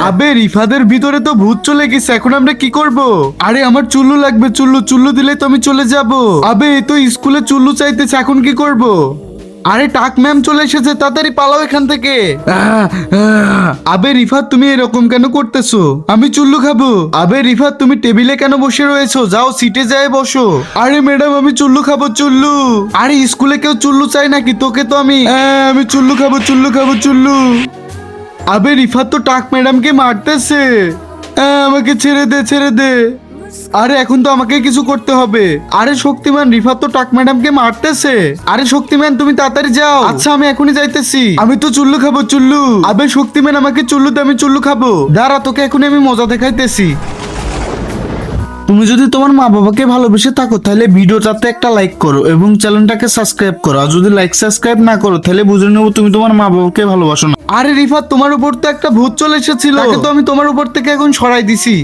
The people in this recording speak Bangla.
আবে রিফাদের ভিতরে তো ভূত চলে গেছে, এখন আমরা কি করব? আরে আমার চুল্লু লাগবে, চুল্লু দিলে তো আমি চলে যাব। আবে এই তো স্কুলে চুল্লু চাইতেছে, এখন কি করব? আরে টাক ম্যাম চলে এসেছে, তাড়াতাড়ি পালাও এখান থেকে। আবে রিফাত তুমি এরকম কেন করতেছো? আমি চুল্লু খাবো। আবে রিফাত তুমি টেবিলে কেন বসে রয়েছো? যাও সিটে যায় বসো। আরে ম্যাডাম আমি চুল্লু খাবো, চুল্লু। আরে স্কুলে কেউ চুল্লু চাই নাকি? তোকে তো আমি চুল্লু খাবো, চুল্লু। আবে রিফাত তো টাক ম্যাডামকে মারতেছে। আমাকে ছেড়ে দে। আরে এখন তো আমাকে কিছু করতে হবে। আরে শক্তিমান, রিফাত তো টাক ম্যাডামকে মারতেছে। আরে শক্তিমান তুমি তাড়াতাড়ি যাও। আচ্ছা আমি এখনই যাইতেছি। আমি তো চুল্লু খাবো, চুল্লু। আবে শক্তিমান আমাকে চুল্লু দে, আমি চুল্লু খাবো। দাঁড়া তোকে এখনই আমি মজা দেখাইতেছি। তুমি যদি তোমার মা বাবাকে ভালোবেসে থাকো তাহলে ভিডিওটাতে একটা লাইক করো এবং চ্যানেলটাকে সাবস্ক্রাইব করো। আর যদি লাইক সাবস্ক্রাইব না করো তাহলে বুঝে নেবো তুমি তোমার মা বাবাকে ভালোবাসো না। আরে রিফাত তোমার উপর তো একটা ভূত চলে এসেছিল, তাকে তো আমি তোমার উপর থেকে এখন সরাই দিছি।